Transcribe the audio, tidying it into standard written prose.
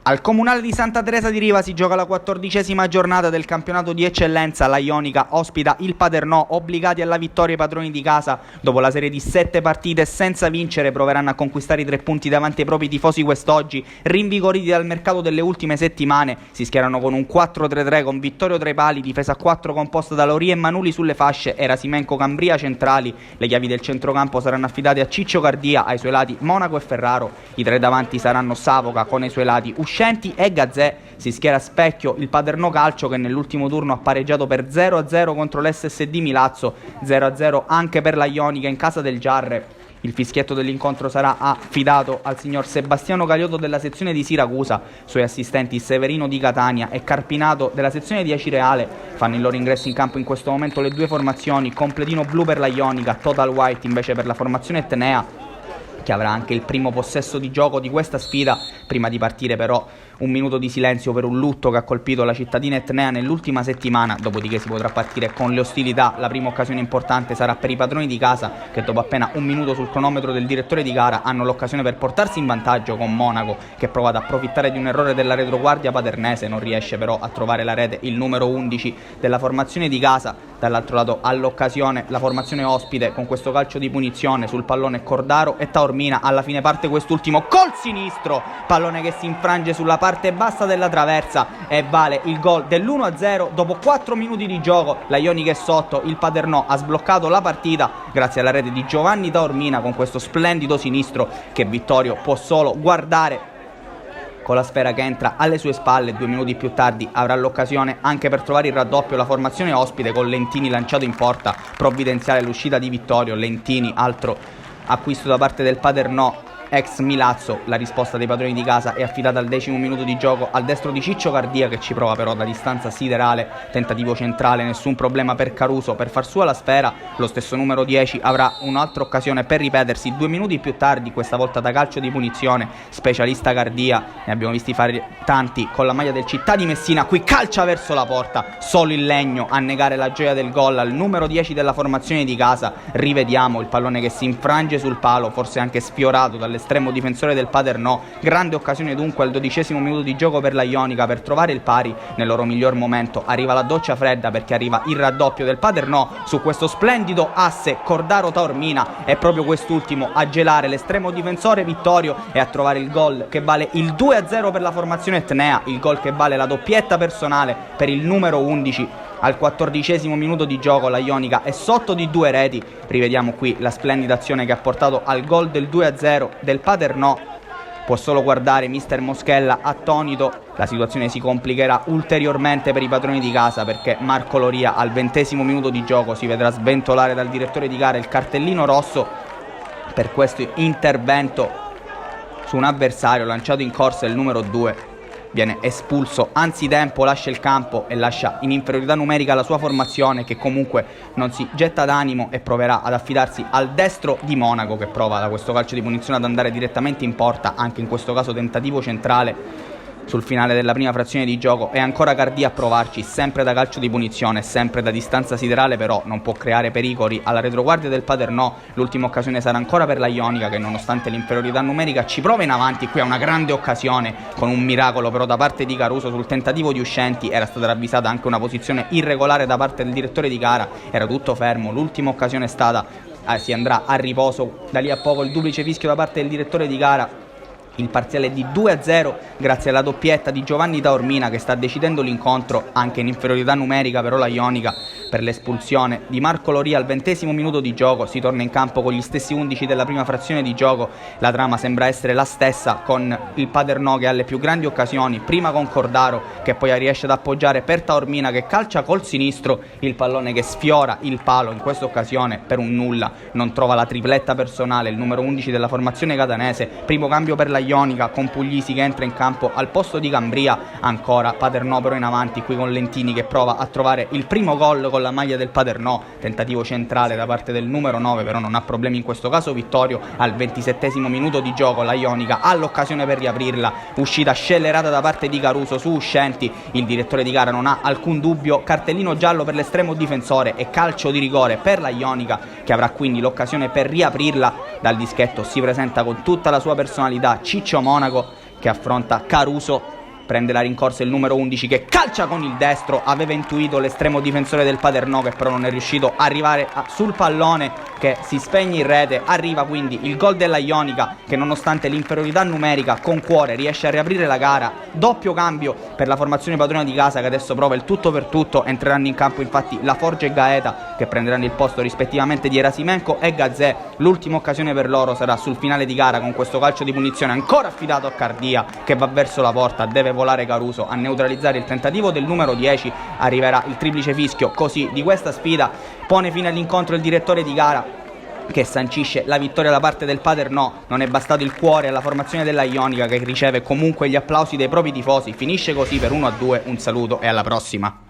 Al Comunale di Santa Teresa di Riva si gioca la 14ª giornata del campionato di eccellenza. La Ionica ospita il Paternò, obbligati alla vittoria i padroni di casa. Dopo la serie di 7 partite senza vincere, proveranno a conquistare i 3 punti davanti ai propri tifosi quest'oggi. Rinvigoriti dal mercato delle ultime settimane, si schierano con un 4-3-3 con Vittorio tra i pali, difesa a 4 composta da Lorie e Manuli sulle fasce e Rasimenco Cambria centrali. Le chiavi del centrocampo saranno affidate a Ciccio Cardia, ai suoi lati Monaco e Ferraro. I 3 davanti saranno Savoca con i suoi lati Uscenti e Gazzè. Si schiera a specchio il Paternò Calcio, che nell'ultimo turno ha pareggiato per 0-0 contro l'SSD Milazzo, 0-0 anche per la Ionica in casa del Giarre. Il fischietto dell'incontro sarà affidato al signor Sebastiano Caliotto della sezione di Siracusa. Suoi assistenti Severino di Catania e Carpinato della sezione di Acireale fanno il loro ingresso in campo in questo momento le due formazioni: completino blu per la Ionica, total white invece per la formazione etnea, che avrà anche il primo possesso di gioco di questa sfida. Prima di partire però un minuto di silenzio per un lutto che ha colpito la cittadina etnea nell'ultima settimana, dopodiché si potrà partire con le ostilità. La prima occasione importante sarà per i padroni di casa, che dopo appena un minuto sul cronometro del direttore di gara hanno l'occasione per portarsi in vantaggio con Monaco, che prova ad approfittare di un errore della retroguardia paternese. Non riesce però a trovare la rete il numero 11 della formazione di casa. Dall'altro lato all'occasione la formazione ospite con questo calcio di punizione sul pallone Cordaro e Taormina. Alla fine parte quest'ultimo col sinistro, pallone che si infrange sulla parte bassa della traversa e vale il gol dell'1-0 dopo 4 minuti di gioco. La Ionica è sotto, il Paternò ha sbloccato la partita grazie alla rete di Giovanni Taormina con questo splendido sinistro che Vittorio può solo guardare con la sfera che entra alle sue spalle. 2 minuti più tardi avrà l'occasione anche per trovare il raddoppio la formazione ospite con Lentini lanciato in porta. Provvidenziale l'uscita di Vittorio. Lentini, altro acquisto da parte del Paternò, ex Milazzo. La risposta dei padroni di casa è affidata al 10° minuto di gioco al destro di Ciccio Cardia, che ci prova però da distanza siderale. Tentativo centrale, nessun problema per Caruso per far sua la sfera. Lo stesso numero 10 avrà un'altra occasione per ripetersi 2 minuti più tardi, questa volta da calcio di punizione. Specialista Cardia, ne abbiamo visti fare tanti con la maglia del Città di Messina. Qui calcia verso la porta, solo il Legno a negare la gioia del gol al numero 10 della formazione di casa. Rivediamo il pallone che si infrange sul palo, forse anche sfiorato dall'estremo difensore del Paternò. Grande occasione dunque al 12° minuto di gioco per la Ionica per trovare il pari nel loro miglior momento. Arriva la doccia fredda perché arriva il raddoppio del Paternò su questo splendido asse Cordaro Taormina. È proprio quest'ultimo a gelare l'estremo difensore Vittorio e a trovare il gol che vale il 2-0 per la formazione etnea, il gol che vale la doppietta personale per il numero 11. Al 14° minuto di gioco la Ionica è sotto di 2 reti. Rivediamo qui la splendida azione che ha portato al gol del 2-0 del Paternò. Può solo guardare mister Moschella attonito. La situazione si complicherà ulteriormente per i padroni di casa, perché Marco Loria al 20° minuto di gioco si vedrà sventolare dal direttore di gara il cartellino rosso per questo intervento su un avversario lanciato in corsa. Il numero 2 viene espulso anzitempo, lascia il campo e lascia in inferiorità numerica la sua formazione, che comunque non si getta d'animo e proverà ad affidarsi al destro di Monaco, che prova da questo calcio di punizione ad andare direttamente in porta, anche in questo caso tentativo centrale sul finale della prima frazione di gioco. E ancora Cardia a provarci, sempre da calcio di punizione, sempre da distanza siderale, però non può creare pericoli alla retroguardia del Paternò. L'ultima occasione sarà ancora per la Ionica, che nonostante l'inferiorità numerica ci prova in avanti. Qui ha una grande occasione con un miracolo però da parte di Caruso sul tentativo di Uscenti. Era stata ravvisata anche una posizione irregolare da parte del direttore di gara, era tutto fermo. L'ultima occasione è stata, si andrà a riposo. Da lì a poco il duplice fischio da parte del direttore di gara. Il parziale di 2-0 grazie alla doppietta di Giovanni Taormina, che sta decidendo l'incontro anche in inferiorità numerica però la Ionica per l'espulsione di Marco Loria al 20° minuto di gioco. Si torna in campo con gli stessi 11 della prima frazione di gioco. La trama sembra essere la stessa, con il Paternò che ha le più grandi occasioni, prima con Cordaro che poi riesce ad appoggiare per Taormina, che calcia col sinistro il pallone che sfiora il palo. In questa occasione per un nulla non trova la tripletta personale il numero 11 della formazione catanese. Primo cambio per la Ionica con Puglisi che entra in campo al posto di Cambria. Ancora Paternò però in avanti qui con Lentini che prova a trovare il primo gol con la maglia del Paternò. Tentativo centrale da parte del numero 9, però non ha problemi in questo caso Vittorio. Al 27° minuto di gioco la Ionica ha l'occasione per riaprirla, uscita scellerata da parte di Caruso su Uscenti. Il direttore di gara non ha alcun dubbio, cartellino giallo per l'estremo difensore e calcio di rigore per la Ionica, che avrà quindi l'occasione per riaprirla. Dal dischetto si presenta con tutta la sua personalità Ciccio Monaco, che affronta Caruso prende la rincorsa il numero 11 che calcia con il destro, aveva intuito l'estremo difensore del Paternò che però non è riuscito a arrivare sul pallone che si spegne in rete. Arriva quindi il gol della Ionica che nonostante l'inferiorità numerica con cuore riesce a riaprire la gara. Doppio cambio per la formazione padrona di casa che adesso prova il tutto per tutto. Entreranno in campo infatti La Forgia e Gaeta che prenderanno il posto rispettivamente di Erasimenko e Gazzè. L'ultima occasione per loro sarà sul finale di gara con questo calcio di punizione ancora affidato a Cardia che va verso la porta. Deve volare Caruso a neutralizzare il tentativo del numero 10. Arriverà il triplice fischio così di questa sfida. Pone fine all'incontro il direttore di gara che sancisce la vittoria da parte del Paternò. Non è bastato il cuore alla formazione della Ionica che riceve comunque gli applausi dei propri tifosi. Finisce così per 1-2. Un saluto e alla prossima.